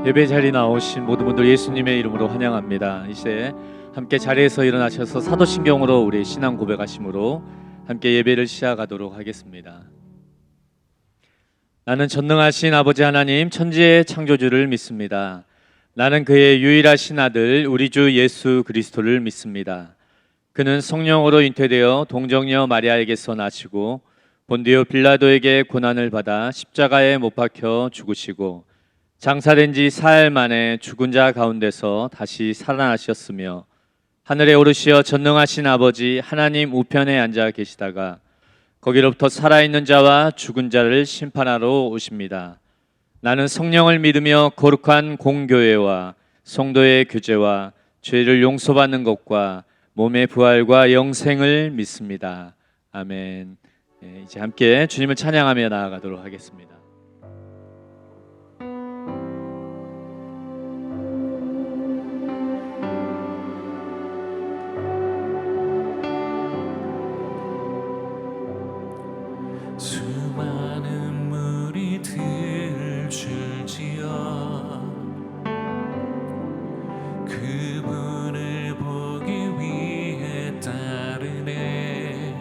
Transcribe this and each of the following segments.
예배 자리에 나오신 모든 분들 예수님의 이름으로 환영합니다. 이제 함께 자리에서 일어나셔서 사도신경으로 우리 신앙 고백하심으로 함께 예배를 시작하도록 하겠습니다. 나는 전능하신 아버지 하나님 천지의 창조주를 믿습니다. 나는 그의 유일하신 아들 우리 주 예수 그리스도를 믿습니다. 그는 성령으로 잉태되어 동정녀 마리아에게서 나시고 본디오 빌라도에게 고난을 받아 십자가에 못 박혀 죽으시고 장사된 지 4일 만에 죽은 자 가운데서 다시 살아나셨으며 하늘에 오르시어 전능하신 아버지 하나님 우편에 앉아 계시다가 거기로부터 살아있는 자와 죽은 자를 심판하러 오십니다. 나는 성령을 믿으며 거룩한 공교회와 성도의 교제와 죄를 용서받는 것과 몸의 부활과 영생을 믿습니다. 아멘. 이제 함께 주님을 찬양하며 나아가도록 하겠습니다. 수많은 무리들 줄지어 그분을 보기 위해 따르네.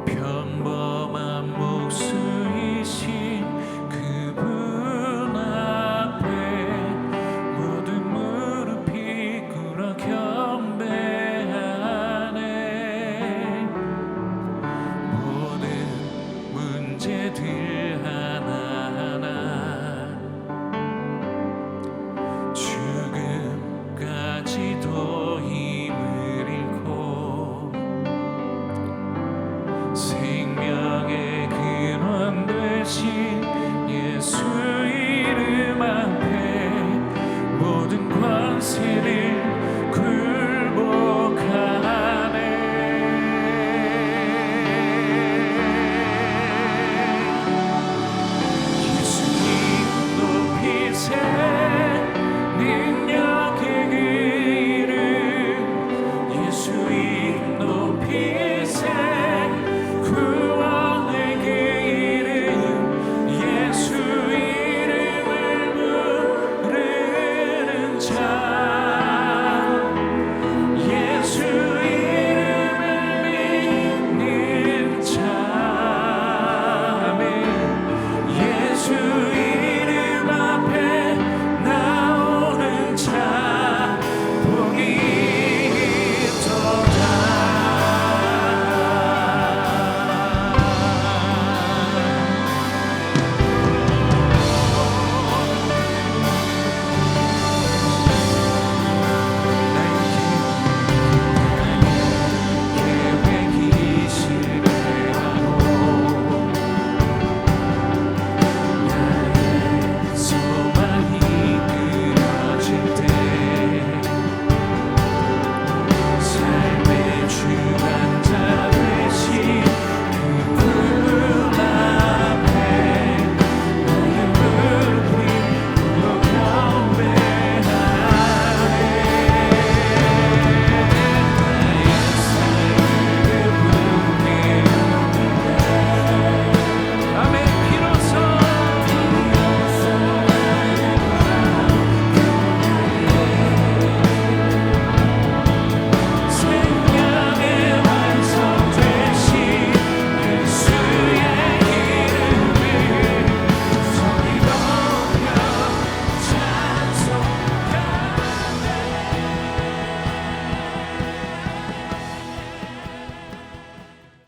평범한 목수이신 그분 앞에 모든 무릎이 꿇어 경배하네. 모든 문제들 하나하나 죽음까지도 힘을 잃고 생명의 근원 되신 예수 이름 앞에 모든 권세를 굴복하네. 예수님 높이세 능력의 그 이름. 예수님 높이세 구원의 그 이름. 예수 이름을 부르는 자, 예수 이름을 믿는 자. 아멘. 예수 이름 앞에 나오는 자 복이 있도다. 계획이 실패하고 나의 소망이 끊어질 때 삶의 주관자 되신 그분 앞에 나의 무릎이 꿇어 경배하네. 나의 삶을 그분께 아멘. 비로소 생명의 완성되신 예수의 이름을 소리 높여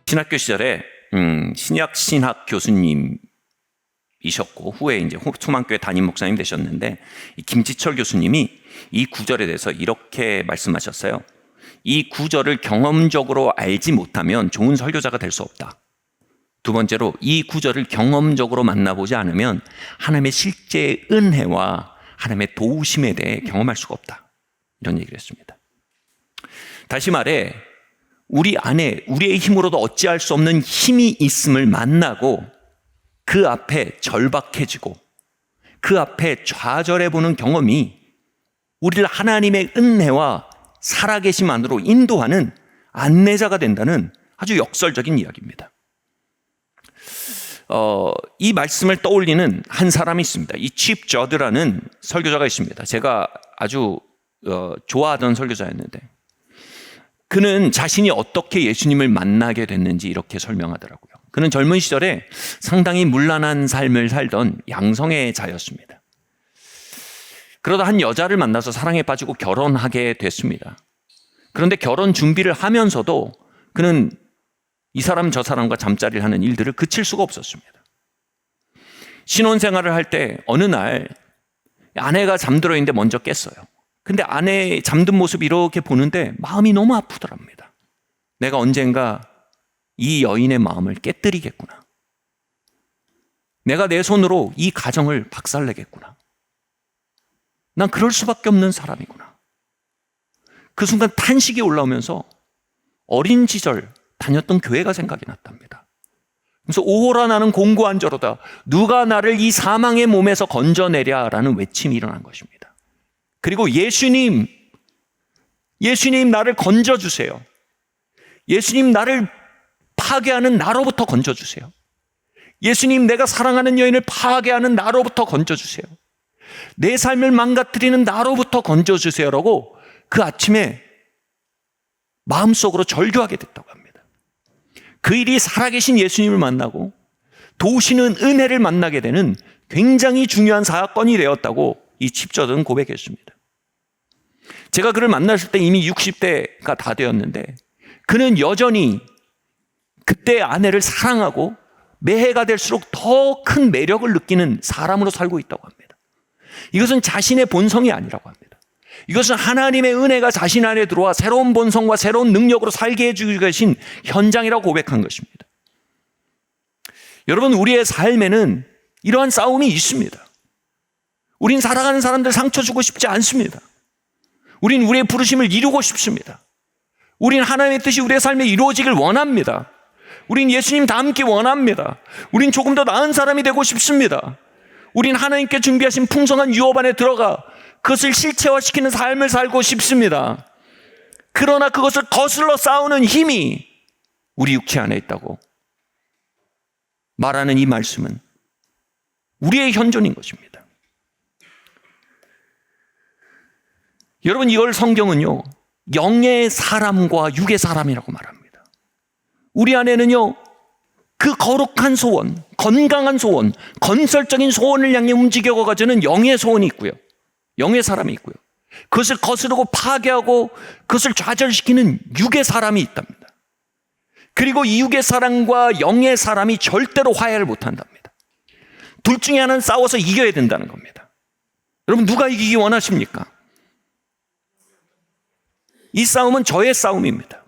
신학교 시절에 신약 교수님이셨고 후에 이제 소망교회 담임 목사님 되셨는데 이 김지철 교수님이 이 구절에 대해서 이렇게 말씀하셨어요. 이 구절을 경험적으로 알지 못하면 좋은 설교자가 될 수 없다. 두 번째로 이 구절을 경험적으로 만나보지 않으면 하나님의 실제 은혜와 하나님의 도우심에 대해 경험할 수가 없다. 이런 얘기를 했습니다. 다시 말해 우리 안에 우리의 힘으로도 어찌할 수 없는 힘이 있음을 만나고 그 앞에 절박해지고 그 앞에 좌절해보는 경험이 우리를 하나님의 은혜와 살아계심 안으로 인도하는 안내자가 된다는 아주 역설적인 이야기입니다. 이 말씀을 떠올리는 한 사람이 있습니다. 이 칩 저드라는 설교자가 있습니다. 제가 아주 좋아하던 설교자였는데 그는 자신이 어떻게 예수님을 만나게 됐는지 이렇게 설명하더라고요. 그는 젊은 시절에 상당히 문란한 삶을 살던 양성의 자였습니다. 그러다 한 여자를 만나서 사랑에 빠지고 결혼하게 됐습니다. 그런데 결혼 준비를 하면서도 그는 이 사람 저 사람과 잠자리를 하는 일들을 그칠 수가 없었습니다. 신혼생활을 할 때 어느 날 아내가 잠들어 있는데 먼저 깼어요. 근데 아내의 잠든 모습 이렇게 보는데 마음이 너무 아프더랍니다. 내가 언젠가 이 여인의 마음을 깨뜨리겠구나. 내가 내 손으로 이 가정을 박살내겠구나. 난 그럴 수밖에 없는 사람이구나. 그 순간 탄식이 올라오면서 어린 시절 다녔던 교회가 생각이 났답니다. 그래서 오호라 나는 공고한 자로다. 누가 나를 이 사망의 몸에서 건져내랴라는 외침이 일어난 것입니다. 그리고 예수님 나를 건져주세요. 예수님 나를 파괴하는 나로부터 건져주세요. 예수님 내가 사랑하는 여인을 파괴하는 나로부터 건져주세요. 내 삶을 망가뜨리는 나로부터 건져주세요라고 그 아침에 마음속으로 절규하게 됐다고 합니다. 그 일이 살아계신 예수님을 만나고 도우시는 은혜를 만나게 되는 굉장히 중요한 사건이 되었다고 이 칩저드는 고백했습니다. 제가 그를 만났을 때 이미 60대가 다 되었는데 그는 여전히 그때 아내를 사랑하고 매해가 될수록 더 큰 매력을 느끼는 사람으로 살고 있다고 합니다. 이것은 자신의 본성이 아니라고 합니다. 이것은 하나님의 은혜가 자신 안에 들어와 새로운 본성과 새로운 능력으로 살게 해주고 계신 현장이라고 고백한 것입니다. 여러분, 우리의 삶에는 이러한 싸움이 있습니다. 우린 살아가는 사람들 상처 주고 싶지 않습니다. 우린 우리의 부르심을 이루고 싶습니다. 우린 하나님의 뜻이 우리의 삶에 이루어지길 원합니다. 우린 예수님 닮기 원합니다. 우린 조금 더 나은 사람이 되고 싶습니다. 우린 하나님께 준비하신 풍성한 유업 안에 들어가 그것을 실체화시키는 삶을 살고 싶습니다. 그러나 그것을 거슬러 싸우는 힘이 우리 육체 안에 있다고 말하는 이 말씀은 우리의 현존인 것입니다. 여러분, 이걸 성경은요 영의 사람과 육의 사람이라고 말합니다. 우리 안에는요 그 거룩한 소원, 건강한 소원, 건설적인 소원을 향해 움직여가지는 영의 소원이 있고요, 영의 사람이 있고요, 그것을 거스르고 파괴하고 그것을 좌절시키는 육의 사람이 있답니다. 그리고 이 육의 사람과 영의 사람이 절대로 화해를 못한답니다. 둘 중에 하나는 싸워서 이겨야 된다는 겁니다. 여러분, 누가 이기기 원하십니까? 이 싸움은 저의 싸움입니다.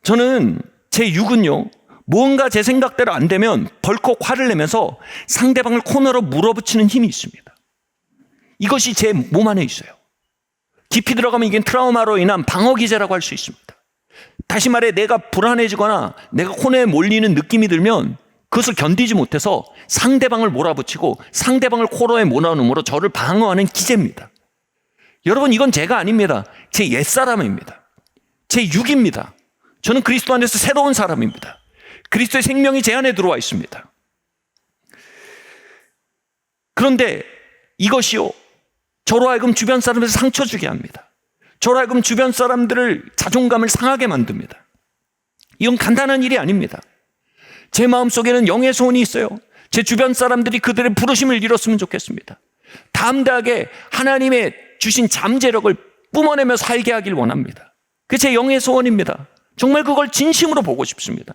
저는 제 육은요 뭔가 제 생각대로 안 되면 벌컥 화를 내면서 상대방을 코너로 물어붙이는 힘이 있습니다. 이것이 제 몸 안에 있어요. 깊이 들어가면 이게 트라우마로 인한 방어기제라고 할 수 있습니다. 다시 말해, 내가 불안해지거나 내가 코너에 몰리는 느낌이 들면 그것을 견디지 못해서 상대방을 몰아붙이고 상대방을 코너에 몰아넣음으로 저를 방어하는 기제입니다. 여러분, 이건 제가 아닙니다. 제 옛사람입니다. 제 육입니다. 저는 그리스도 안에서 새로운 사람입니다. 그리스도의 생명이 제 안에 들어와 있습니다. 그런데 이것이요 저로 하여금 주변 사람들을 상처 주게 합니다. 저로 하여금 주변 사람들을 자존감을 상하게 만듭니다. 이건 간단한 일이 아닙니다. 제 마음속에는 영의 소원이 있어요. 제 주변 사람들이 그들의 부르심을 이뤘으면 좋겠습니다. 담대하게 하나님의 주신 잠재력을 뿜어내며 살게 하길 원합니다. 그게 제 영의 소원입니다. 정말 그걸 진심으로 보고 싶습니다.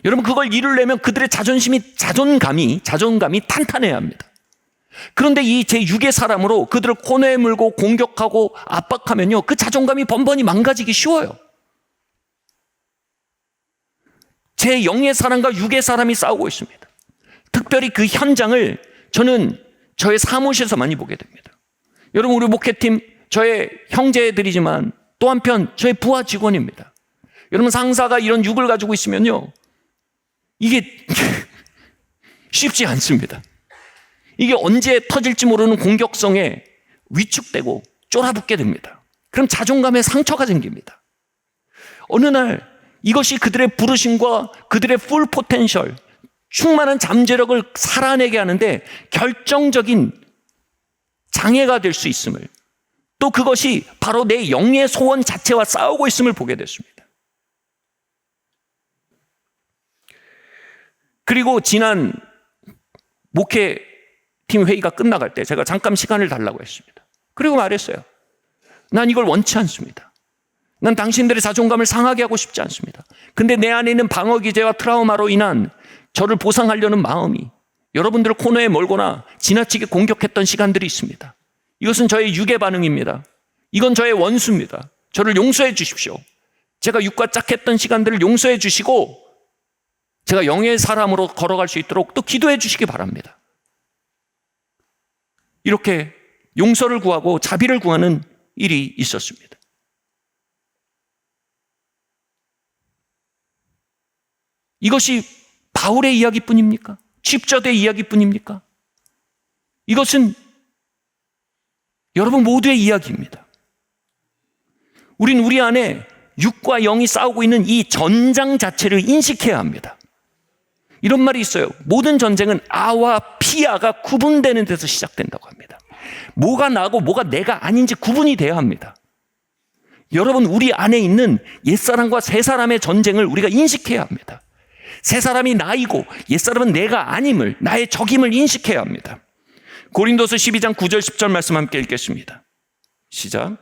여러분, 그걸 이루려면 그들의 자존감이 탄탄해야 합니다. 그런데 이 제 육의 사람으로 그들을 코너에 물고 공격하고 압박하면요 그 자존감이 번번이 망가지기 쉬워요. 제 영의 사람과 육의 사람이 싸우고 있습니다. 특별히 그 현장을 저는 저의 사무실에서 많이 보게 됩니다. 여러분, 우리 목회팀 저의 형제들이지만 또 한편 저의 부하 직원입니다. 여러분, 상사가 이런 육을 가지고 있으면요 이게 쉽지 않습니다. 이게 언제 터질지 모르는 공격성에 위축되고 쫄아붙게 됩니다. 그럼 자존감에 상처가 생깁니다. 어느 날 이것이 그들의 부르심과 그들의 풀 포텐셜, 충만한 잠재력을 살아내게 하는데 결정적인 장애가 될 수 있음을, 또 그것이 바로 내 영의 소원 자체와 싸우고 있음을 보게 됐습니다. 그리고 지난 목회팀 회의가 끝나갈 때 제가 잠깐 시간을 달라고 했습니다. 그리고 말했어요. 난 이걸 원치 않습니다. 난 당신들의 자존감을 상하게 하고 싶지 않습니다. 근데 내 안에 있는 방어 기제와 트라우마로 인한 저를 보상하려는 마음이 여러분들을 코너에 몰거나 지나치게 공격했던 시간들이 있습니다. 이것은 저의 육의 반응입니다. 이건 저의 원수입니다. 저를 용서해 주십시오. 제가 육과 짝했던 시간들을 용서해 주시고 제가 영의 사람으로 걸어갈 수 있도록 또 기도해 주시기 바랍니다. 이렇게 용서를 구하고 자비를 구하는 일이 있었습니다. 이것이 바울의 이야기뿐입니까? 집저대의 이야기뿐입니까? 이것은 여러분 모두의 이야기입니다. 우린 우리 안에 육과 영이 싸우고 있는 이 전장 자체를 인식해야 합니다. 이런 말이 있어요. 모든 전쟁은 아와 피아가 구분되는 데서 시작된다고 합니다. 뭐가 나고 뭐가 내가 아닌지 구분이 돼야 합니다. 여러분, 우리 안에 있는 옛사람과 새사람의 전쟁을 우리가 인식해야 합니다. 새사람이 나이고 옛사람은 내가 아님을, 나의 적임을 인식해야 합니다. 고린도서 12장 9절 10절 말씀 함께 읽겠습니다. 시작.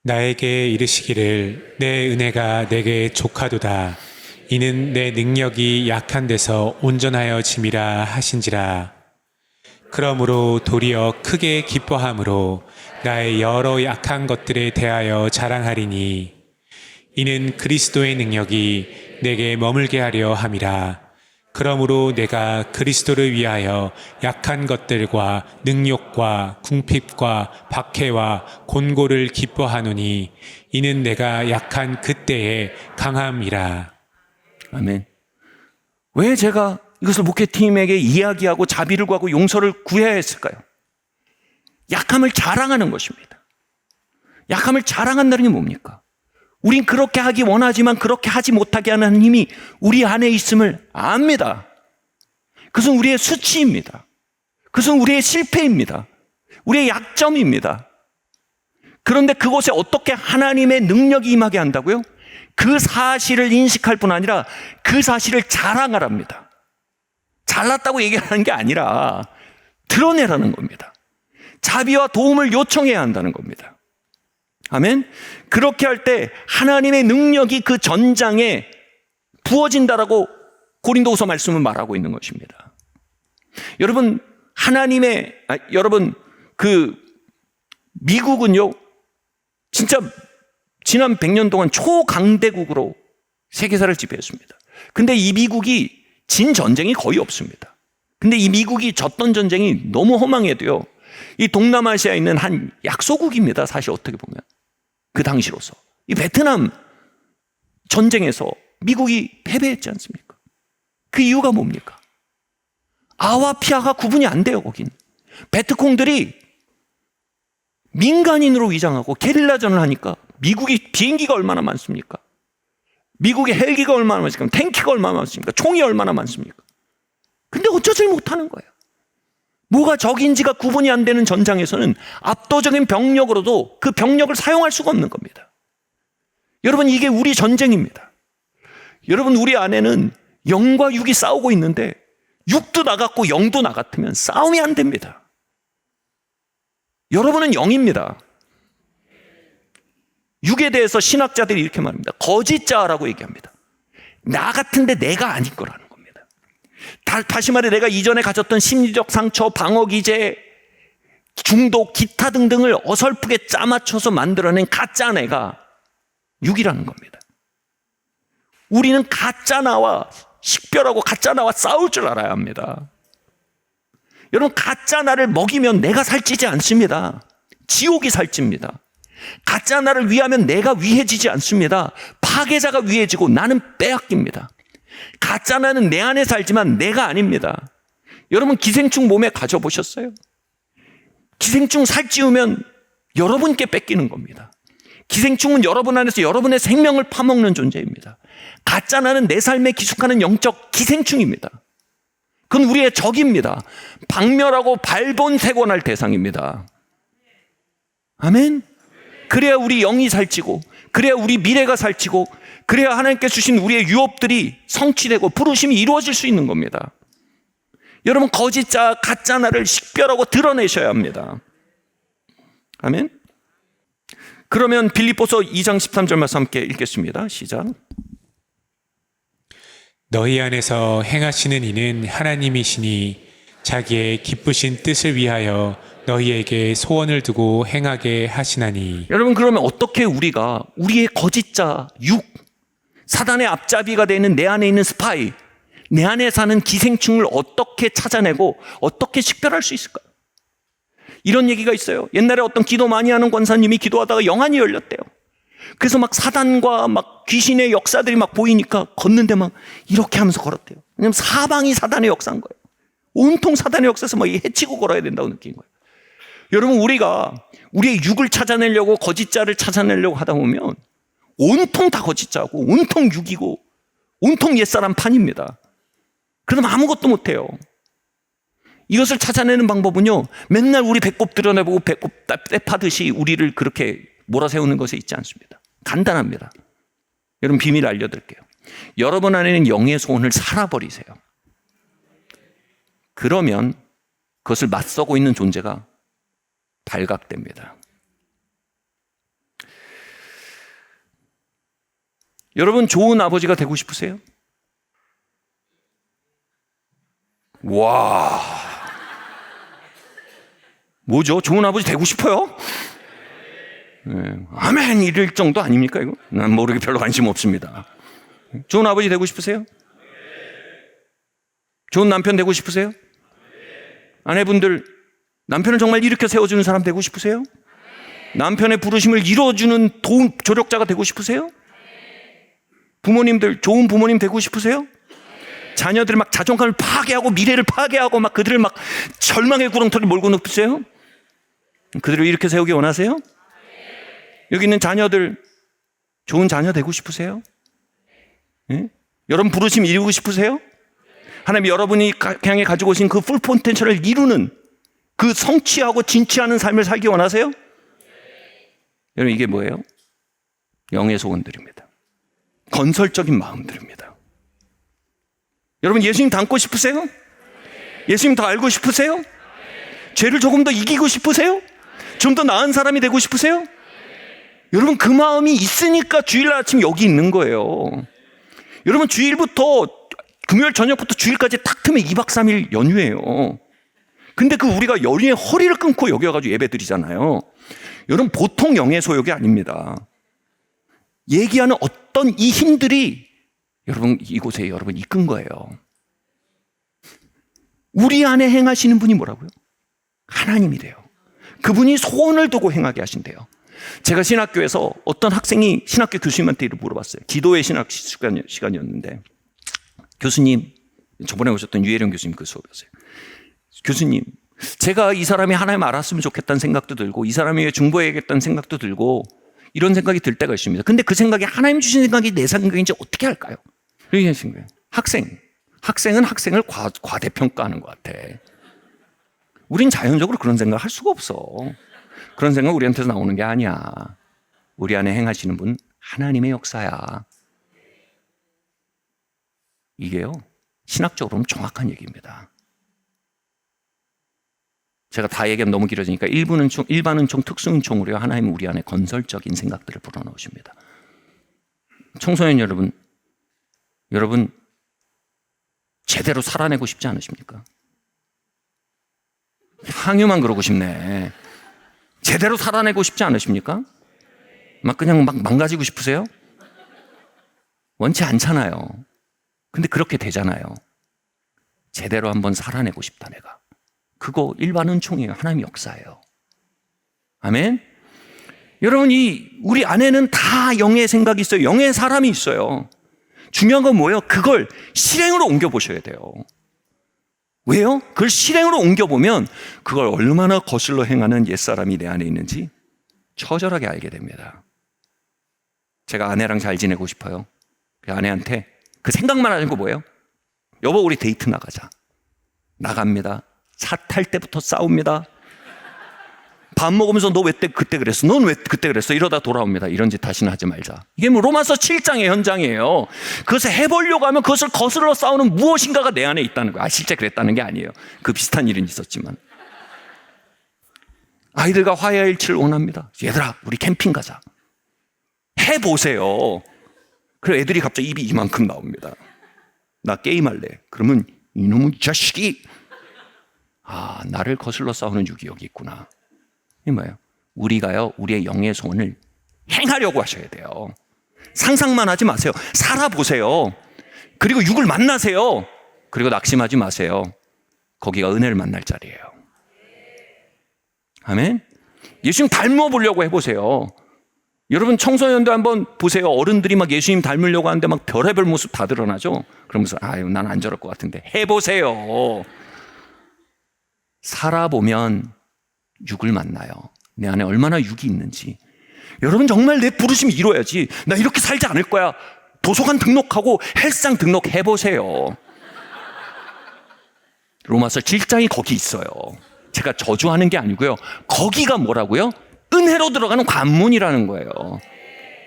나에게 이르시기를 내 은혜가 내게 족하도다. 이는 내 능력이 약한 데서 온전하여 짐이라 하신지라. 그러므로 도리어 크게 기뻐함으로 나의 여러 약한 것들에 대하여 자랑하리니 이는 그리스도의 능력이 내게 머물게 하려 함이라. 그러므로 내가 그리스도를 위하여 약한 것들과 능욕과 궁핍과 박해와 곤고를 기뻐하노니 이는 내가 약한 그때에 강함이라. 아멘. 왜 제가 이것을 목회팀에게 이야기하고 자비를 구하고 용서를 구해야 했을까요? 약함을 자랑하는 것입니다. 약함을 자랑한다는 게 뭡니까? 우린 그렇게 하기 원하지만 그렇게 하지 못하게 하는 힘이 우리 안에 있음을 압니다. 그것은 우리의 수치입니다. 그것은 우리의 실패입니다. 우리의 약점입니다. 그런데 그곳에 어떻게 하나님의 능력이 임하게 한다고요? 그 사실을 인식할 뿐 아니라 그 사실을 자랑하랍니다. 잘났다고 얘기하는 게 아니라 드러내라는 겁니다. 자비와 도움을 요청해야 한다는 겁니다. 아멘. 그렇게 할 때 하나님의 능력이 그 전장에 부어진다라고 고린도후서 말씀은 말하고 있는 것입니다. 여러분, 여러분, 미국은요, 진짜 지난 100년 동안 초강대국으로 세계사를 지배했습니다. 근데 이 미국이 진 전쟁이 거의 없습니다. 근데 이 미국이 졌던 전쟁이 너무 허망해도요, 이 동남아시아에 있는 한 약소국입니다. 사실 어떻게 보면. 그 당시로서. 이 베트남 전쟁에서 미국이 패배했지 않습니까? 그 이유가 뭡니까? 아와 피아가 구분이 안 돼요, 거긴. 베트콩들이 민간인으로 위장하고 게릴라전을 하니까 미국이 비행기가 얼마나 많습니까? 미국의 헬기가 얼마나 많습니까? 탱키가 얼마나 많습니까? 총이 얼마나 많습니까? 근데 어쩌질 못하는 거예요. 뭐가 적인지가 구분이 안 되는 전장에서는 압도적인 병력으로도 그 병력을 사용할 수가 없는 겁니다. 여러분, 이게 우리 전쟁입니다. 여러분, 우리 안에는 영과 육이 싸우고 있는데 육도 나갔고 영도 나갔으면 싸움이 안 됩니다. 여러분은 영입니다. 육에 대해서 신학자들이 이렇게 말합니다. 거짓자라고 얘기합니다. 나 같은데 내가 아닐 거라는 겁니다. 다시 말해, 내가 이전에 가졌던 심리적 상처, 방어기제, 중독, 기타 등등을 어설프게 짜맞춰서 만들어낸 가짜 내가 육이라는 겁니다. 우리는 가짜 나와 식별하고 가짜 나와 싸울 줄 알아야 합니다. 여러분, 가짜 나를 먹이면 내가 살찌지 않습니다. 지옥이 살찝니다. 가짜 나를 위하면 내가 위해지지 않습니다. 파괴자가 위해지고 나는 빼앗깁니다. 가짜 나는 내 안에 살지만 내가 아닙니다. 여러분, 기생충 몸에 가져보셨어요? 기생충 살찌우면 여러분께 뺏기는 겁니다. 기생충은 여러분 안에서 여러분의 생명을 파먹는 존재입니다. 가짜나는 내 삶에 기숙하는 영적 기생충입니다. 그건 우리의 적입니다. 박멸하고 발본색원할 대상입니다. 아멘. 그래야 우리 영이 살찌고, 그래야 우리 미래가 살찌고, 그래야 하나님께 주신 우리의 유업들이 성취되고 부르심이 이루어질 수 있는 겁니다. 여러분, 거짓자 가짜나를 식별하고 드러내셔야 합니다. 아멘. 그러면 빌립보서 2장 13절 말씀 함께 읽겠습니다. 시작. 너희 안에서 행하시는 이는 하나님이시니 자기의 기쁘신 뜻을 위하여 너희에게 소원을 두고 행하게 하시나니. 여러분, 그러면 어떻게 우리가 우리의 거짓자 사단의 앞잡이가 되는 내 안에 있는 스파이, 내 안에 사는 기생충을 어떻게 찾아내고 어떻게 식별할 수 있을까요? 이런 얘기가 있어요. 옛날에 어떤 기도 많이 하는 권사님이 기도하다가 영안이 열렸대요. 그래서 막 사단과 막 귀신의 역사들이 막 보이니까 걷는데 막 이렇게 하면서 걸었대요. 왜냐면 사방이 사단의 역사인 거예요. 온통 사단의 역사에서 막 해치고 걸어야 된다고 느낀 거예요. 여러분, 우리가 우리의 육을 찾아내려고 거짓자를 찾아내려고 하다 보면 온통 다 거짓자고 온통 육이고 온통 옛사람 판입니다. 그럼 아무것도 못해요. 이것을 찾아내는 방법은요, 맨날 우리 배꼽 드러내보고 배꼽 떼파듯이 우리를 그렇게 몰아세우는 것에 있지 않습니다. 간단합니다. 여러분, 비밀 알려드릴게요. 여러분 안에는 영의 소원을 살아버리세요. 그러면 그것을 맞서고 있는 존재가 발각됩니다. 여러분, 좋은 아버지가 되고 싶으세요? 와, 뭐죠? 좋은 아버지 되고 싶어요? 네. 아멘 이럴 정도 아닙니까 이거? 난 모르게 별로 관심 없습니다. 좋은 아버지 되고 싶으세요? 좋은 남편 되고 싶으세요? 아내분들, 남편을 정말 일으켜 세워주는 사람 되고 싶으세요? 남편의 부르심을 이루어주는 조력자가 되고 싶으세요? 부모님들, 좋은 부모님 되고 싶으세요? 자녀들 막 자존감을 파괴하고 미래를 파괴하고 막 그들을 막 절망의 구렁텅이를 몰고 눕히세요? 그들을 일으켜 세우기 원하세요? 여기 있는 자녀들, 좋은 자녀 되고 싶으세요? 예? 여러분 부르심 이루고 싶으세요? 하나님 여러분이 향해 가지고 오신 그 풀 포텐셜을 이루는 그 성취하고 진취하는 삶을 살기 원하세요? 여러분, 이게 뭐예요? 영의 소원들입니다. 건설적인 마음들입니다. 여러분, 예수님 닮고 싶으세요? 예수님 더 알고 싶으세요? 죄를 조금 더 이기고 싶으세요? 좀 더 나은 사람이 되고 싶으세요? 여러분, 그 마음이 있으니까 주일날 아침 여기 있는 거예요. 여러분, 주일부터 금요일 저녁부터 주일까지 탁 트면 2박 3일 연휴예요. 근데 그 우리가 연휴에 허리를 끊고 여기 와가지고 예배 드리잖아요. 여러분, 보통 영의 소욕이 아닙니다. 얘기하는 어떤 이 힘들이 여러분 이곳에 여러분 이끈 거예요. 우리 안에 행하시는 분이 뭐라고요? 하나님이래요. 그분이 소원을 두고 행하게 하신대요. 제가 신학교에서 어떤 학생이 신학교 교수님한테 이를 물어봤어요. 기도의 신학 시간이었는데, 교수님, 저번에 오셨던 유혜령 교수님 그 수업이었어요. 교수님, 제가 이 사람이 하나님 알았으면 좋겠다는 생각도 들고 이 사람이 왜 중보해야겠다는 생각도 들고 이런 생각이 들 때가 있습니다. 근데 그 생각이 하나님 주신 생각이 내 생각인지 어떻게 할까요? 이렇게 하신 거예요. 학생은 학생을 과대평가하는 것 같아. 우린 자연적으로 그런 생각 할 수가 없어. 그런 생각 우리한테서 나오는 게 아니야. 우리 안에 행하시는 분 하나님의 역사야. 이게요, 신학적으로는 정확한 얘기입니다. 제가 다 얘기하면 너무 길어지니까 일반은총, 특수은총으로 하나님은 우리 안에 건설적인 생각들을 불어넣으십니다. 청소년 여러분 제대로 살아내고 싶지 않으십니까? 항유만 그러고 싶네. 제대로 살아내고 싶지 않으십니까? 그냥 망가지고 싶으세요? 원치 않잖아요. 근데 그렇게 되잖아요. 제대로 한번 살아내고 싶다 내가. 그거 일반 은총이에요. 하나님의 역사예요. 아멘. 여러분, 우리 안에는 다 영의 생각이 있어요. 영의 사람이 있어요. 중요한 건 뭐예요? 그걸 실행으로 옮겨보셔야 돼요. 왜요? 그걸 실행으로 옮겨보면 그걸 얼마나 거슬러 행하는 옛사람이 내 안에 있는지 처절하게 알게 됩니다. 제가 아내랑 잘 지내고 싶어요. 그 아내한테 그 생각만 하는 거 뭐예요? 여보 우리 데이트 나가자. 나갑니다. 차 탈 때부터 싸웁니다. 밥 먹으면서 너 왜 그때 그랬어? 넌 왜 그때 그랬어? 이러다 돌아옵니다. 이런 짓 다시는 하지 말자. 이게 뭐 로마서 7장의 현장이에요. 그것을 해보려고 하면 그것을 거슬러 싸우는 무엇인가가 내 안에 있다는 거예요. 실제 그랬다는 게 아니에요. 그 비슷한 일은 있었지만. 아이들과 화해일치를 원합니다. 얘들아 우리 캠핑 가자. 해보세요. 그리고 애들이 갑자기 입이 이만큼 나옵니다. 나 게임할래. 그러면 이놈의 자식이 나를 거슬러 싸우는 육이 여기 있구나. 이 뭐예요? 우리가요 우리의 영의 소원을 행하려고 하셔야 돼요. 상상만 하지 마세요. 살아보세요. 그리고 육을 만나세요. 그리고 낙심하지 마세요. 거기가 은혜를 만날 자리예요. 아멘. 예수님 닮아보려고 해보세요. 여러분 청소년도 한번 보세요. 어른들이 막 예수님 닮으려고 하는데 막 별의별 모습 다 드러나죠. 그러면서 난 안 저럴 것 같은데 해보세요. 살아보면 육을 만나요. 내 안에 얼마나 육이 있는지. 여러분 정말 내 부르심이 이뤄야지. 나 이렇게 살지 않을 거야. 도서관 등록하고 헬스장 등록해보세요. 로마서 7장이 거기 있어요. 제가 저주하는 게 아니고요. 거기가 뭐라고요? 은혜로 들어가는 관문이라는 거예요.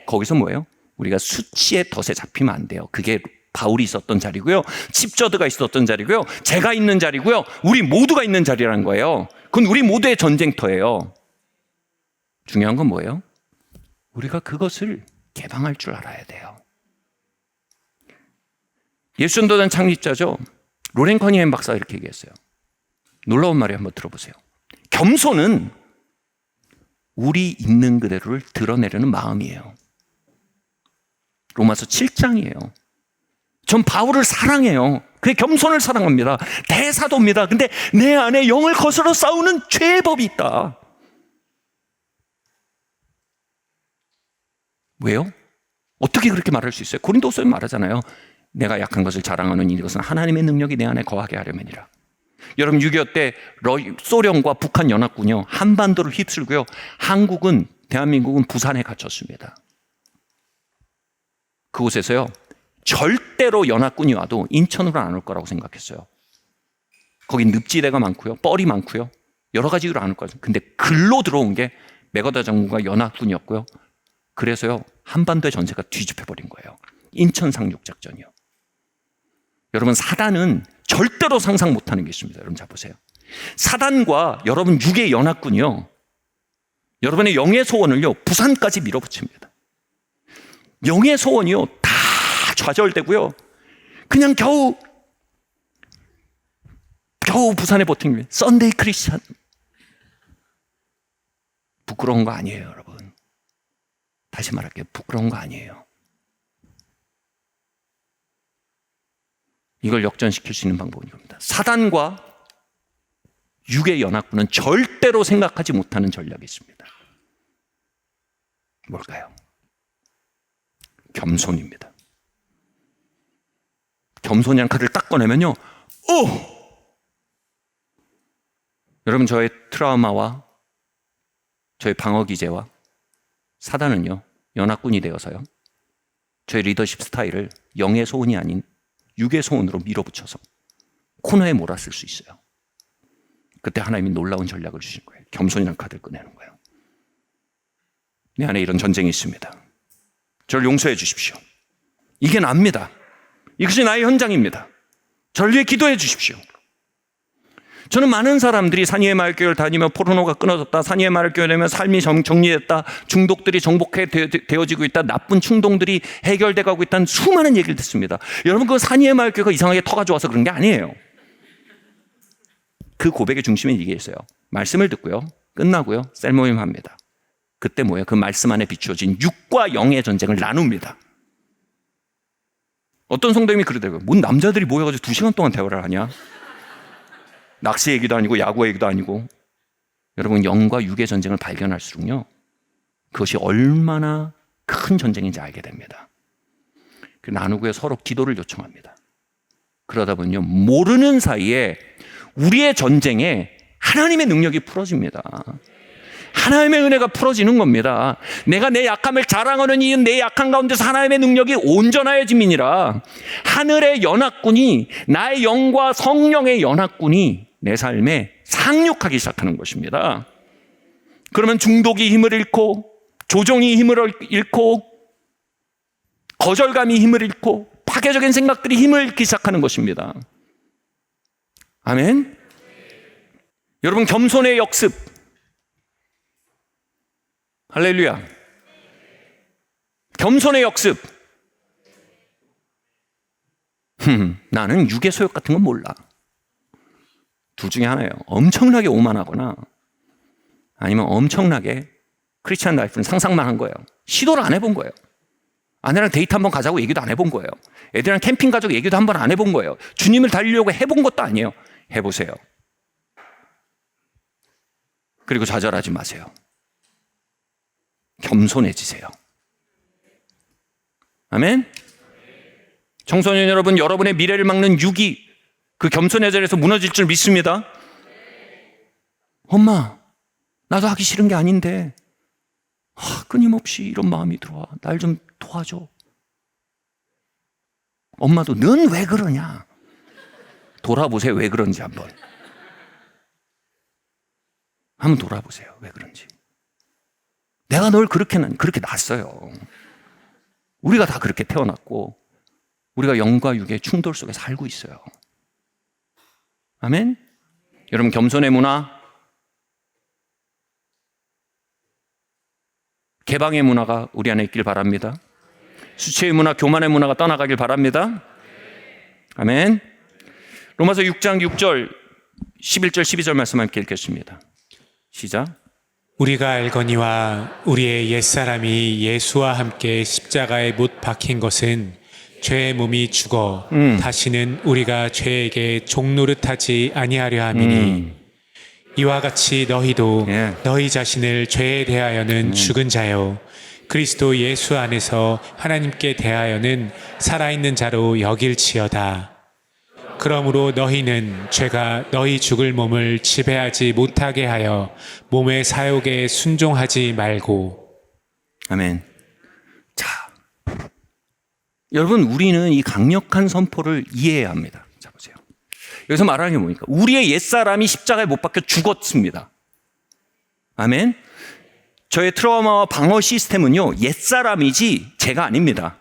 거기서 뭐예요? 우리가 수치의 덫에 잡히면 안 돼요. 그게 바울이 있었던 자리고요. 칩저드가 있었던 자리고요. 제가 있는 자리고요. 우리 모두가 있는 자리라는 거예요. 그건 우리 모두의 전쟁터예요. 중요한 건 뭐예요? 우리가 그것을 개방할 줄 알아야 돼요. 예수전도단 창립자죠. 로렌 커니햄 박사가 이렇게 얘기했어요. 놀라운 말이 한번 들어보세요. 겸손은 우리 있는 그대로를 드러내려는 마음이에요. 로마서 7장이에요. 전 바울을 사랑해요. 그의 겸손을 사랑합니다. 대사도입니다. 근데 내 안에 영을 거스러 싸우는 죄의 법이 있다. 왜요? 어떻게 그렇게 말할 수 있어요? 고린도서에 말하잖아요. 내가 약한 것을 자랑하는 이것은 하나님의 능력이 내 안에 거하게 하려면이라. 여러분 6.25 때 소련과 북한 연합군요 한반도를 휩쓸고요. 한국은 대한민국은 부산에 갇혔습니다. 그곳에서요 절대로 연합군이 와도 인천으로 안 올 거라고 생각했어요. 거기 늪지대가 많고요, 뻘이 많고요, 여러 가지 이유로 안 올 거예요. 근데 글로 들어온 게 메거다 장군과 연합군이었고요. 그래서요 한반도의 전세가 뒤집혀 버린 거예요. 인천 상륙 작전이요. 여러분 사단은 절대로 상상 못하는 게 있습니다. 여러분 잘 보세요. 사단과 여러분 육의 연합군이요, 여러분의 영의 소원을요 부산까지 밀어붙입니다. 영의 소원이요 다 좌절되고요, 그냥 겨우 부산에 버틴 거예요. 썬데이 크리스찬. 부끄러운 거 아니에요 여러분. 다시 말할게요. 부끄러운 거 아니에요. 이걸 역전시킬 수 있는 방법은 이겁니다. 사단과 육의 연합군은 절대로 생각하지 못하는 전략이 있습니다. 뭘까요? 겸손입니다. 겸손이란 카드를 딱 꺼내면요, 여러분 저의 트라우마와 저의 방어 기제와 사단은요 연합군이 되어서요 저의 리더십 스타일을 영의 소원이 아닌 육의 소원으로 밀어붙여서 코너에 몰았을 수 있어요. 그때 하나님이 놀라운 전략을 주신 거예요. 겸손이라는 카드를 꺼내는 거예요. 내 안에 이런 전쟁이 있습니다. 저를 용서해 주십시오. 이게 납니다. 이것이 나의 현장입니다. 저를 위해 기도해 주십시오. 저는 많은 사람들이 산이의 마을교회를 다니며 포르노가 끊어졌다, 산이의 마을교회 되면 삶이 정리됐다, 중독들이 정복되어지고 있다, 나쁜 충동들이 해결돼 가고 있다는 수많은 얘기를 듣습니다. 여러분 그 산이의 마을교회가 이상하게 터가 좋아서 그런 게 아니에요. 그 고백의 중심에 이게 있어요. 말씀을 듣고요, 끝나고요, 셀모임 합니다. 그때 뭐예요? 그 말씀 안에 비추어진 육과 영의 전쟁을 나눕니다. 어떤 성도님이 그러더라고요. 뭔 남자들이 모여가지고 2시간 동안 대화를 하냐? 낚시 얘기도 아니고 야구 얘기도 아니고. 여러분 영과 육의 전쟁을 발견할수록요 그것이 얼마나 큰 전쟁인지 알게 됩니다. 그 나누고요 서로 기도를 요청합니다. 그러다 보면요 모르는 사이에 우리의 전쟁에 하나님의 능력이 풀어집니다. 하나님의 은혜가 풀어지는 겁니다. 내가 내 약함을 자랑하는 이유는 내 약한 가운데서 하나님의 능력이 온전하여짐이니라. 하늘의 연합군이, 나의 영과 성령의 연합군이 내 삶에 상륙하기 시작하는 것입니다. 그러면 중독이 힘을 잃고, 조종이 힘을 잃고, 거절감이 힘을 잃고, 파괴적인 생각들이 힘을 잃기 시작하는 것입니다. 아멘. 여러분, 겸손의 역습. 할렐루야. 겸손의 역습. 나는 육의 소욕 같은 건 몰라. 둘 중에 하나예요. 엄청나게 오만하거나 아니면 엄청나게 크리스찬 라이프는 상상만 한 거예요. 시도를 안 해본 거예요. 아내랑 데이트 한번 가자고 얘기도 안 해본 거예요. 애들이랑 캠핑 가자고 얘기도 한번 안 해본 거예요. 주님을 달리려고 해본 것도 아니에요. 해보세요. 그리고 좌절하지 마세요. 겸손해지세요. 아멘. 청소년 여러분, 여러분의 미래를 막는 육이 그 겸손의 자리에서 무너질 줄 믿습니다. 엄마, 나도 하기 싫은 게 아닌데 끊임없이 이런 마음이 들어와. 날 좀 도와줘. 엄마도 넌 왜 그러냐? 돌아보세요. 왜 그런지 한번 돌아보세요. 왜 그런지. 내가 널 그렇게 낳았어요. 우리가 다 그렇게 태어났고 우리가 영과 육의 충돌 속에 살고 있어요. 아멘. 여러분, 겸손의 문화, 개방의 문화가 우리 안에 있길 바랍니다. 수치의 문화, 교만의 문화가 떠나가길 바랍니다. 아멘. 로마서 6장 6절 11절 12절 말씀 함께 읽겠습니다. 시작. 우리가 알거니와 우리의 옛사람이 예수와 함께 십자가에 못 박힌 것은 죄의 몸이 죽어 다시는 우리가 죄에게 종노릇하지 아니하려 함이니 이와 같이 너희도 너희 자신을 죄에 대하여는 죽은 자요 그리스도 예수 안에서 하나님께 대하여는 살아있는 자로 여길지어다. 그러므로 너희는 죄가 너희 죽을 몸을 지배하지 못하게 하여 몸의 사욕에 순종하지 말고. 아멘. 자, 여러분, 우리는 이 강력한 선포를 이해해야 합니다. 자, 보세요. 여기서 말하는 게 뭡니까? 우리의 옛사람이 십자가에 못 박혀 죽었습니다. 아멘. 저의 트라우마와 방어 시스템은요, 옛사람이지 제가 아닙니다.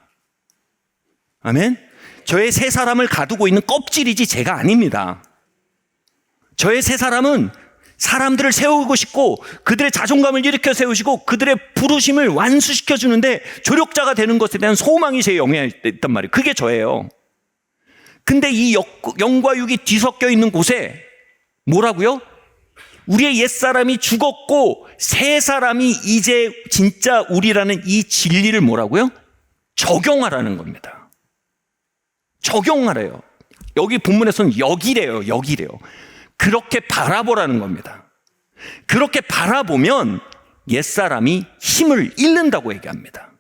아멘. 저의 새 사람을 가두고 있는 껍질이지 제가 아닙니다. 저의 새 사람은 사람들을 세우고 싶고 그들의 자존감을 일으켜 세우시고 그들의 부르심을 완수시켜 주는데 조력자가 되는 것에 대한 소망이 제 영에 있단 말이에요. 그게 저예요. 근데 이 영과 육이 뒤섞여 있는 곳에 뭐라고요? 우리의 옛사람이 죽었고 새 사람이 이제 진짜 우리라는 이 진리를 뭐라고요? 적용하라는 겁니다. 적용하래요. 여기 본문에서는 여기래요. 그렇게 바라보라는 겁니다. 그렇게 바라보면 옛사람이 힘을 잃는다고 얘기합니다.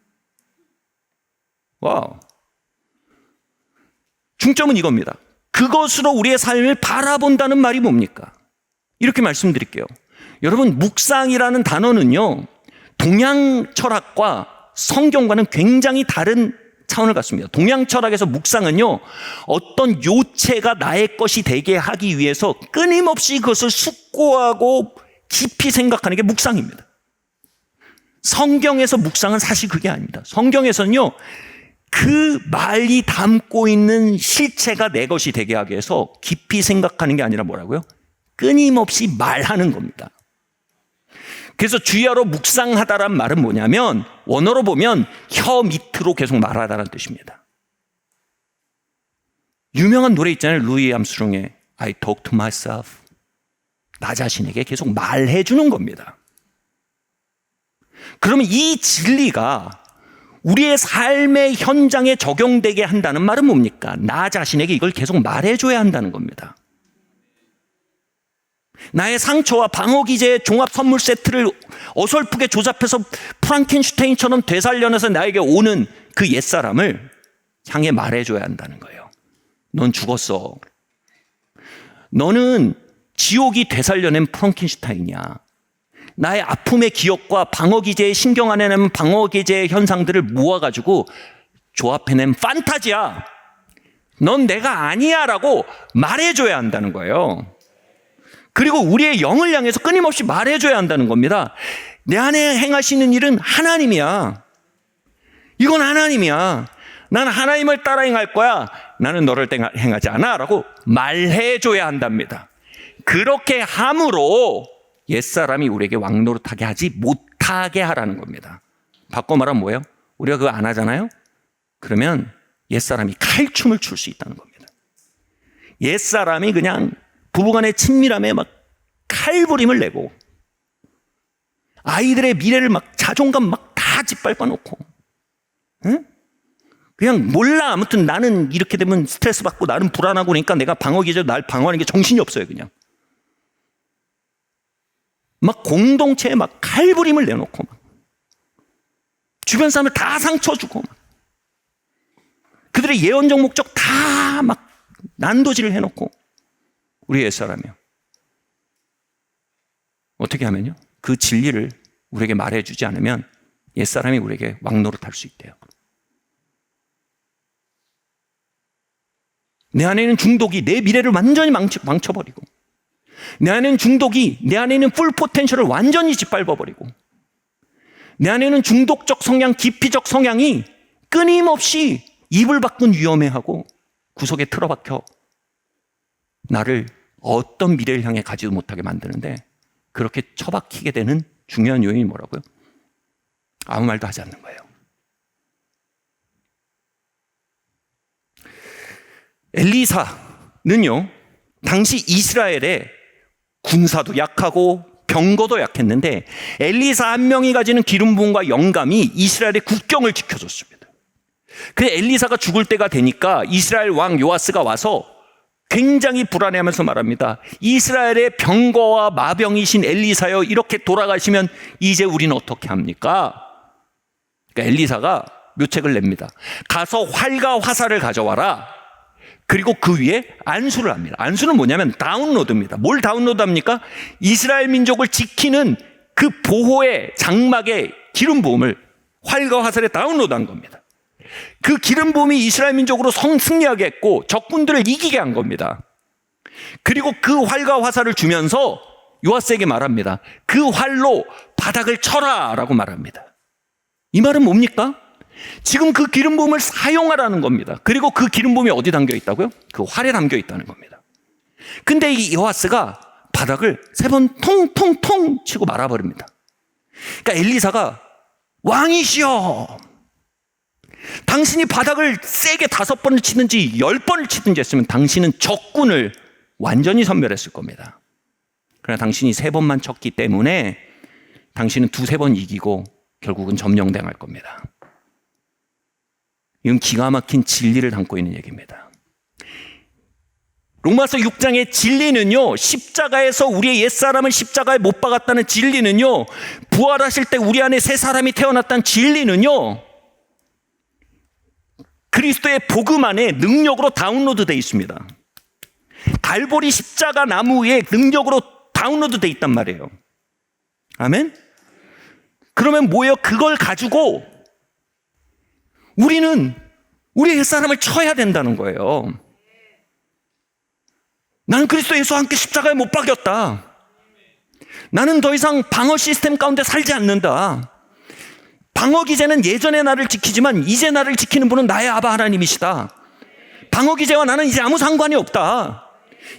와우. 중점은 이겁니다. 그것으로 우리의 삶을 바라본다는 말이 뭡니까? 이렇게 말씀드릴게요. 여러분, 묵상이라는 단어는요, 동양 철학과 성경과는 굉장히 다른 차원을 갖습니다. 동양 철학에서 묵상은요, 어떤 요체가 나의 것이 되게 하기 위해서 끊임없이 그것을 숙고하고 깊이 생각하는 게 묵상입니다. 성경에서 묵상은 사실 그게 아닙니다. 성경에서는요, 그 말이 담고 있는 실체가 내 것이 되게 하기 위해서 깊이 생각하는 게 아니라 뭐라고요? 끊임없이 말하는 겁니다. 그래서 주야로 묵상하다란 말은 뭐냐면 원어로 보면 혀 밑으로 계속 말하다는 뜻입니다. 유명한 노래 있잖아요. 루이 암스트롱의 I talk to myself. 나 자신에게 계속 말해주는 겁니다. 그러면 이 진리가 우리의 삶의 현장에 적용되게 한다는 말은 뭡니까? 나 자신에게 이걸 계속 말해줘야 한다는 겁니다. 나의 상처와 방어 기제의 종합 선물 세트를 어설프게 조잡해서 프랑켄슈타인처럼 되살려내서 나에게 오는 그 옛사람을 향해 말해줘야 한다는 거예요. 넌 죽었어. 너는 지옥이 되살려낸 프랑켄슈타인이야. 나의 아픔의 기억과 방어기제의 신경 안에 남은 방어기제의 현상들을 모아가지고 조합해낸 판타지야. 넌 내가 아니야 라고 말해줘야 한다는 거예요. 그리고 우리의 영을 향해서 끊임없이 말해줘야 한다는 겁니다. 내 안에 행하시는 일은 하나님이야. 이건 하나님이야. 난 하나님을 따라 행할 거야. 나는 너를 행하지 않아 라고 말해줘야 한답니다. 그렇게 함으로 옛사람이 우리에게 왕노릇하게 하지 못하게 하라는 겁니다. 바꿔 말하면 뭐예요? 우리가 그거 안 하잖아요? 그러면 옛사람이 칼춤을 출 수 있다는 겁니다. 옛사람이 그냥 부부간의 친밀함에 막 칼부림을 내고 아이들의 미래를 막 자존감 막 다 짓밟아 놓고, 응? 그냥 몰라. 아무튼 나는 이렇게 되면 스트레스 받고 나는 불안하고 그러니까 내가 방어기제로 날 방어하는 게 정신이 없어요. 그냥 막 공동체에 막 칼부림을 내놓고 막 주변 사람을 다 상처 주고 막 그들의 예언적 목적 다 막 난도질을 해놓고 우리 옛사람이요. 어떻게 하면요? 그 진리를 우리에게 말해주지 않으면 옛사람이 우리에게 왕노릇할 수 있대요. 내 안에 있는 중독이 내 미래를 완전히 망쳐버리고, 내 안에 있는 중독이 내 안에 있는 풀 포텐셜을 완전히 짓밟아버리고, 내 안에 있는 중독적 성향, 기피적 성향이 끊임없이 이불 밖은 위험해하고 구석에 틀어박혀 나를 어떤 미래를 향해 가지도 못하게 만드는데, 그렇게 처박히게 되는 중요한 요인이 뭐라고요? 아무 말도 하지 않는 거예요. 엘리사는요, 당시 이스라엘의 군사도 약하고 병거도 약했는데 엘리사 한 명이 가지는 기름 부음과 영감이 이스라엘의 국경을 지켜줬습니다. 그래서 엘리사가 죽을 때가 되니까 이스라엘 왕 요아스가 와서 굉장히 불안해하면서 말합니다. 이스라엘의 병거와 마병이신 엘리사여, 이렇게 돌아가시면 이제 우리는 어떻게 합니까? 그러니까 엘리사가 묘책을 냅니다. 가서 활과 화살을 가져와라. 그리고 그 위에 안수를 합니다. 안수는 뭐냐면 다운로드입니다. 뭘 다운로드합니까? 이스라엘 민족을 지키는 그 보호의 장막의 기름 부음을 활과 화살에 다운로드한 겁니다. 그 기름 부음이 이스라엘 민족으로 승리하게 했고 적군들을 이기게 한 겁니다. 그리고 그 활과 화살을 주면서 요아스에게 말합니다. 그 활로 바닥을 쳐라 라고 말합니다. 이 말은 뭡니까? 지금 그 기름 부음을 사용하라는 겁니다. 그리고 그 기름 부음이 어디 담겨 있다고요? 그 활에 담겨 있다는 겁니다. 근데 이 요아스가 바닥을 3번 통통통 치고 말아버립니다. 그러니까 엘리사가 왕이시여, 당신이 바닥을 세게 5번을 치든지 10번을 치든지 했으면 당신은 적군을 완전히 섬멸했을 겁니다. 그러나 당신이 3번만 쳤기 때문에 당신은 2-3번 이기고 결국은 점령당할 겁니다. 이건 기가 막힌 진리를 담고 있는 얘기입니다. 로마서 6장의 진리는요, 십자가에서 우리의 옛사람을 십자가에 못 박았다는 진리는요, 부활하실 때 우리 안에 새 사람이 태어났다는 진리는요, 그리스도의 복음 안에 능력으로 다운로드 되어 있습니다. 갈보리 십자가 나무에 능력으로 다운로드 되어 있단 말이에요. 아멘? 그러면 뭐예요? 그걸 가지고 우리는 우리의 옛사람을 쳐야 된다는 거예요. 나는 그리스도 예수와 함께 십자가에 못 박였다. 나는 더 이상 방어 시스템 가운데 살지 않는다. 방어 기제는 예전의 나를 지키지만 이제 나를 지키는 분은 나의 아바 하나님이시다. 방어 기제와 나는 이제 아무 상관이 없다.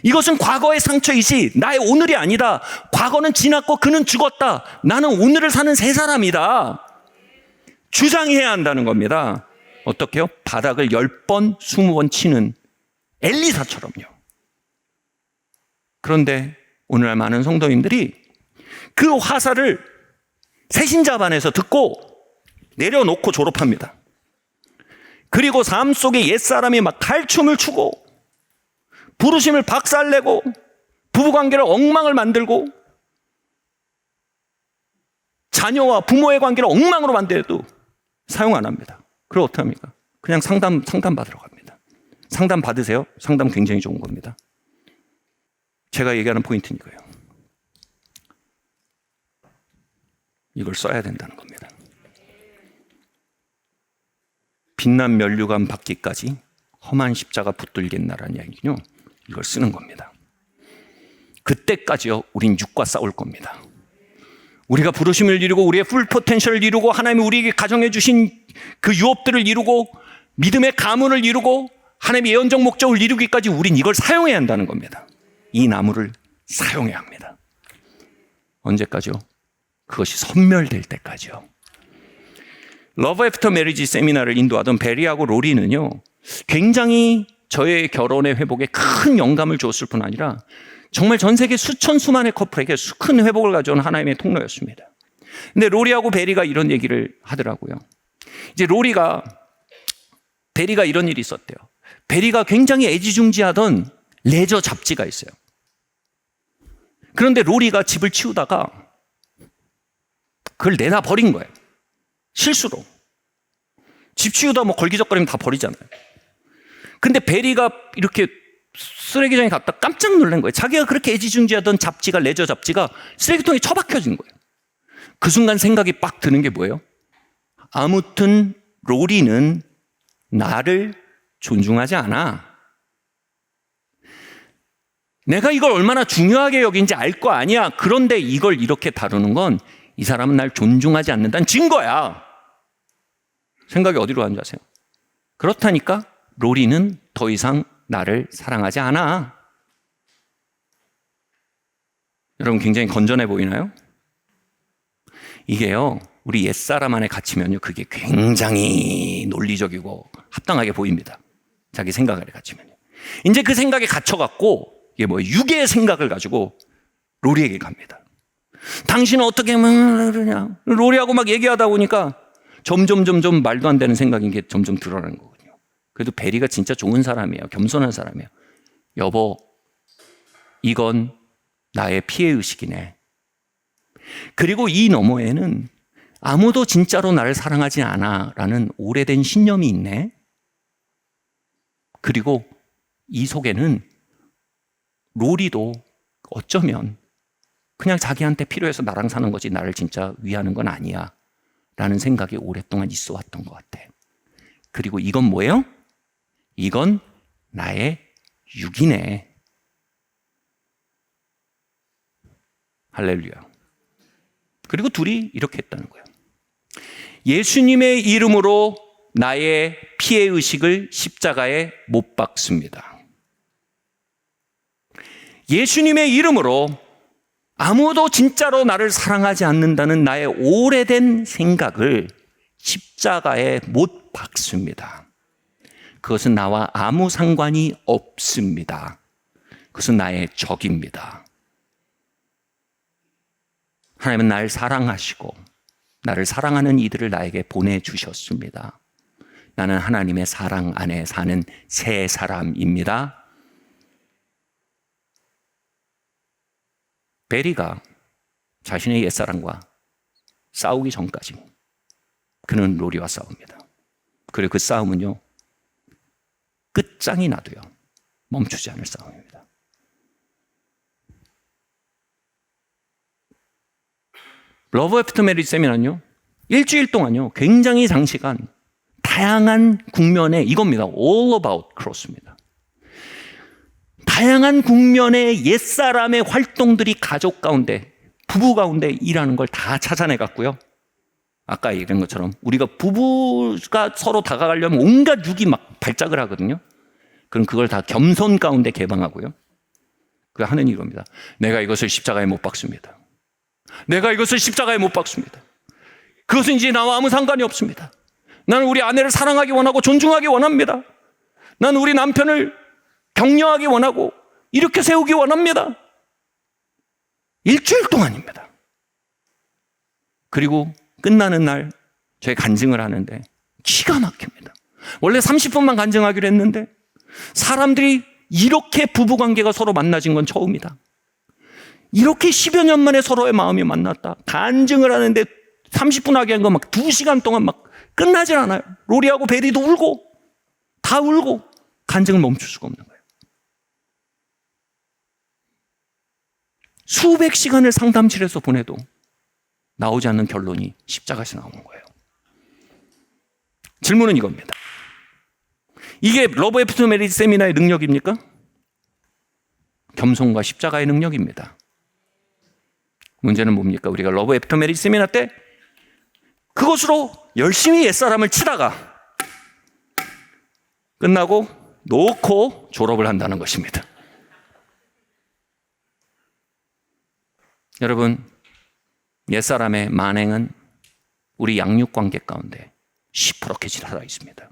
이것은 과거의 상처이지 나의 오늘이 아니다. 과거는 지났고 그는 죽었다. 나는 오늘을 사는 새 사람이다. 주장해야 한다는 겁니다. 어떻게요? 바닥을 10번, 20번 치는 엘리사처럼요. 그런데 오늘날 많은 성도님들이 그 화살을 새신자반에서 듣고 내려놓고 졸업합니다. 그리고 삶 속에 옛사람이 막 칼춤을 추고 부르심을 박살내고 부부관계를 엉망을 만들고 자녀와 부모의 관계를 엉망으로 만들어도 사용 안 합니다. 그럼 어떻게 합니까? 그냥 상담 받으러 갑니다. 상담 받으세요. 상담 굉장히 좋은 겁니다. 제가 얘기하는 포인트는 이거예요. 이걸 써야 된다는 겁니다. 빛난 면류관 받기까지 험한 십자가 붙들겠나라는 이야기는요, 이걸 쓰는 겁니다. 그때까지요, 우린 육과 싸울 겁니다. 우리가 부르심을 이루고 우리의 풀 포텐셜을 이루고 하나님이 우리에게 가정해 주신 그 유업들을 이루고 믿음의 가문을 이루고 하나님의 예언적 목적을 이루기까지 우린 이걸 사용해야 한다는 겁니다. 이 나무를 사용해야 합니다. 언제까지요? 그것이 선멸될 때까지요. 러브 애프터 메리지 세미나를 인도하던 베리하고 로리는요, 굉장히 저의 결혼의 회복에 큰 영감을 주었을 뿐 아니라 정말 전 세계 수천 수만의 커플에게 큰 회복을 가져온 하나님의 통로였습니다. 근데 로리하고 베리가 이런 얘기를 하더라고요. 이제 베리가 이런 일이 있었대요. 베리가 굉장히 애지중지하던 레저 잡지가 있어요. 그런데 로리가 집을 치우다가 그걸 내다 버린 거예요. 실수로. 집 치우다 뭐 걸기적거리면 다 버리잖아요. 근데 베리가 이렇게 쓰레기장에 갔다 깜짝 놀란 거예요. 자기가 그렇게 애지중지하던 잡지가, 레저 잡지가 쓰레기통에 처박혀진 거예요. 그 순간 생각이 빡 드는 게 뭐예요? 아무튼 로리는 나를 존중하지 않아. 내가 이걸 얼마나 중요하게 여긴지 알 거 아니야. 그런데 이걸 이렇게 다루는 건 이 사람은 날 존중하지 않는다는 증거야. 생각이 어디로 가는지 아세요? 그렇다니까 로리는 더 이상 나를 사랑하지 않아. 여러분 굉장히 건전해 보이나요? 이게요, 우리 옛사람 안에 갇히면요, 그게 굉장히 논리적이고 합당하게 보입니다. 자기 생각 안에 갇히면요. 이제 그 생각에 갇혀갖고 이게 뭐 육의 생각을 가지고 로리에게 갑니다. 당신은 어떻게 그러냐? 로리하고 막 얘기하다 보니까 점점 말도 안 되는 생각인 게 점점 드러나는 거거든요. 그래도 베리가 진짜 좋은 사람이에요. 겸손한 사람이에요. 여보, 이건 나의 피해의식이네. 그리고 이 너머에는 아무도 진짜로 나를 사랑하지 않아 라는 오래된 신념이 있네. 그리고 이 속에는 로리도 어쩌면 그냥 자기한테 필요해서 나랑 사는 거지 나를 진짜 위하는 건 아니야 라는 생각이 오랫동안 있어 왔던 것 같아. 그리고 이건 뭐예요? 이건 나의 육이네. 할렐루야. 그리고 둘이 이렇게 했다는 거예요. 예수님의 이름으로 나의 피해의식을 십자가에 못 박습니다. 예수님의 이름으로 아무도 진짜로 나를 사랑하지 않는다는 나의 오래된 생각을 십자가에 못 박습니다. 그것은 나와 아무 상관이 없습니다. 그것은 나의 적입니다. 하나님은 나를 사랑하시고 나를 사랑하는 이들을 나에게 보내주셨습니다. 나는 하나님의 사랑 안에 사는 새 사람입니다. 베리가 자신의 옛사랑과 싸우기 전까지 그는 로리와 싸웁니다. 그리고 그 싸움은요, 끝장이 나도요 멈추지 않을 싸움입니다. 러브 애프터 메리지 세미나는요, 일주일 동안요 굉장히 장시간 다양한 국면에 이겁니다. All about cross입니다. 다양한 국면의 옛사람의 활동들이 가족 가운데, 부부 가운데 일하는 걸 다 찾아내 갔고요. 아까 얘기한 것처럼 우리가 부부가 서로 다가가려면 온갖 육이 막 발작을 하거든요. 그럼 그걸 다 겸손 가운데 개방하고요. 그 하는 이겁니다. 내가 이것을 십자가에 못 박습니다. 내가 이것을 십자가에 못 박습니다. 그것은 이제 나와 아무 상관이 없습니다. 나는 우리 아내를 사랑하기 원하고 존중하기 원합니다. 나는 우리 남편을 격려하기 원하고 이렇게 세우기 원합니다. 일주일 동안입니다. 그리고 끝나는 날 저희 간증을 하는데 기가 막힙니다. 원래 30분만 간증하기로 했는데 사람들이 이렇게 부부관계가 서로 만나진 건 처음이다. 이렇게 10여 년 만에 서로의 마음이 만났다. 간증을 하는데 30분 하게 한 거 막 2시간 동안 막 끝나질 않아요. 로리하고 베리도 울고 다 울고 간증을 멈출 수가 없는 거예요. 수백 시간을 상담실에서 보내도 나오지 않는 결론이 십자가에서 나오는 거예요. 질문은 이겁니다. 이게 러브 애프터 메리지 세미나의 능력입니까? 겸손과 십자가의 능력입니다. 문제는 뭡니까? 우리가 러브 애프터 메리지 세미나 때 그것으로 열심히 옛사람을 치다가 끝나고 놓고 졸업을 한다는 것입니다. 여러분, 옛사람의 만행은 우리 양육관계 가운데 시퍼렇게 살아 있습니다.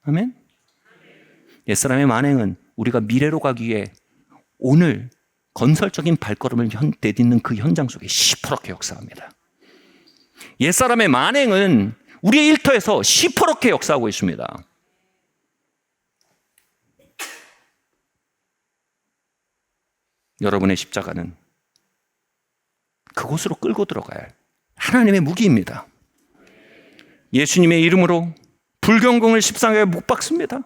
아멘? 옛사람의 만행은 우리가 미래로 가기 위해 오늘 건설적인 발걸음을 내딛는 그 현장 속에 시퍼렇게 역사합니다. 옛사람의 만행은 우리의 일터에서 시퍼렇게 역사하고 있습니다. 여러분의 십자가는 그곳으로 끌고 들어가야 할 하나님의 무기입니다. 예수님의 이름으로 불경공을 십자가에 못 박습니다.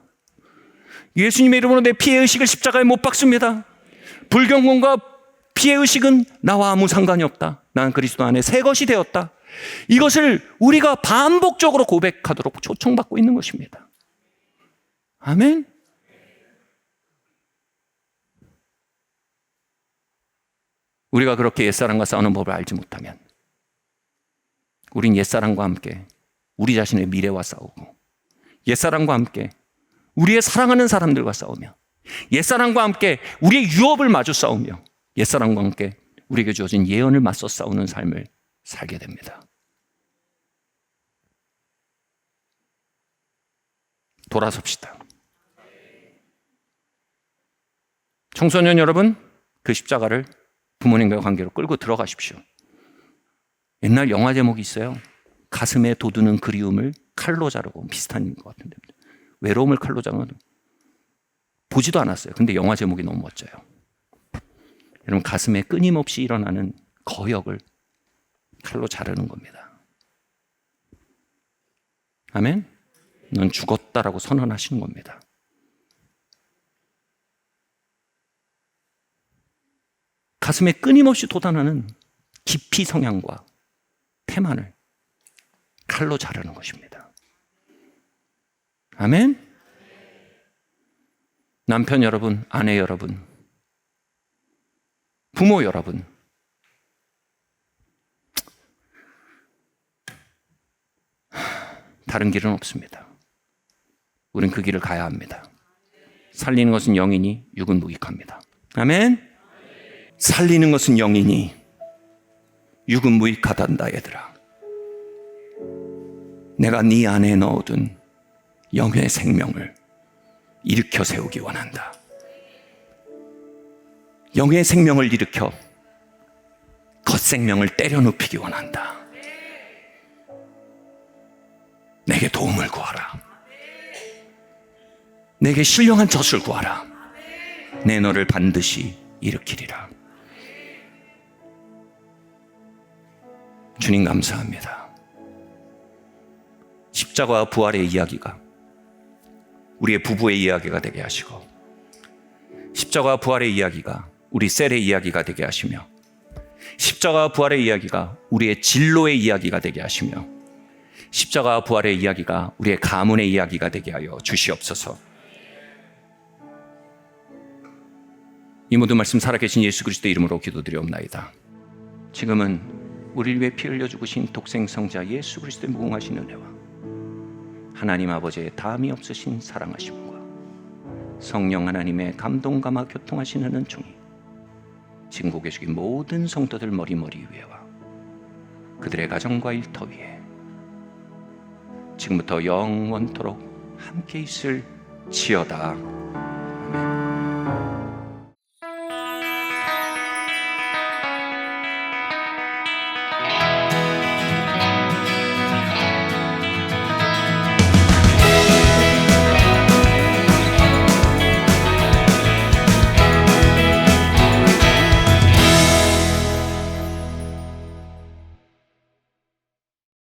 예수님의 이름으로 내 피해의식을 십자가에 못 박습니다. 불경공과 피해의식은 나와 아무 상관이 없다. 나는 그리스도 안에 새 것이 되었다. 이것을 우리가 반복적으로 고백하도록 초청받고 있는 것입니다. 아멘. 우리가 그렇게 옛사람과 싸우는 법을 알지 못하면 우린 옛사람과 함께 우리 자신의 미래와 싸우고, 옛사람과 함께 우리의 사랑하는 사람들과 싸우며, 옛사람과 함께 우리의 유업을 마주 싸우며, 옛사람과 함께 우리에게 주어진 예언을 맞서 싸우는 삶을 살게 됩니다. 돌아섭시다. 청소년 여러분, 그 십자가를 부모님과의 관계로 끌고 들어가십시오. 옛날 영화 제목이 있어요. 가슴에 돋우는 그리움을 칼로 자르고, 비슷한 것 같은데, 외로움을 칼로 자르고. 보지도 않았어요. 근데 영화 제목이 너무 멋져요. 여러분, 가슴에 끊임없이 일어나는 거역을 칼로 자르는 겁니다. 아멘? 넌 죽었다라고 선언하시는 겁니다. 가슴에 끊임없이 돋아나는 깊이 성향과 태만을 칼로 자르는 것입니다. 아멘? 남편 여러분, 아내 여러분, 부모 여러분, 다른 길은 없습니다. 우린 그 길을 가야 합니다. 살리는 것은 영이니 육은 무익합니다. 아멘? 살리는 것은 영이니 육은 무익하단다. 얘들아, 내가 네 안에 넣어둔 영의 생명을 일으켜 세우기 원한다. 영의 생명을 일으켜 겉생명을 때려 눕히기 원한다. 내게 도움을 구하라. 내게 신령한 젖을 구하라. 내 너를 반드시 일으키리라. 주님 감사합니다. 십자가와 부활의 이야기가 우리의 부부의 이야기가 되게 하시고, 십자가와 부활의 이야기가 우리 셀의 이야기가 되게 하시며, 십자가와 부활의 이야기가 우리의 진로의 이야기가 되게 하시며, 십자가와 부활의 이야기가 우리의 가문의 이야기가 되게 하여 주시옵소서. 이 모든 말씀 살아계신 예수 그리스도의 이름으로 기도드리옵나이다. 지금은 우리를 위해 피 흘려 죽으신 독생성자 예수 그리스도의 무궁하신 은혜와 하나님 아버지의 다함이 없으신 사랑하심과 성령 하나님의 감동감화 교통하시는 은총이 지금 계시기 모든 성도들 머리머리 위에와 그들의 가정과 일터 위에 지금부터 영원토록 함께 있을지어다.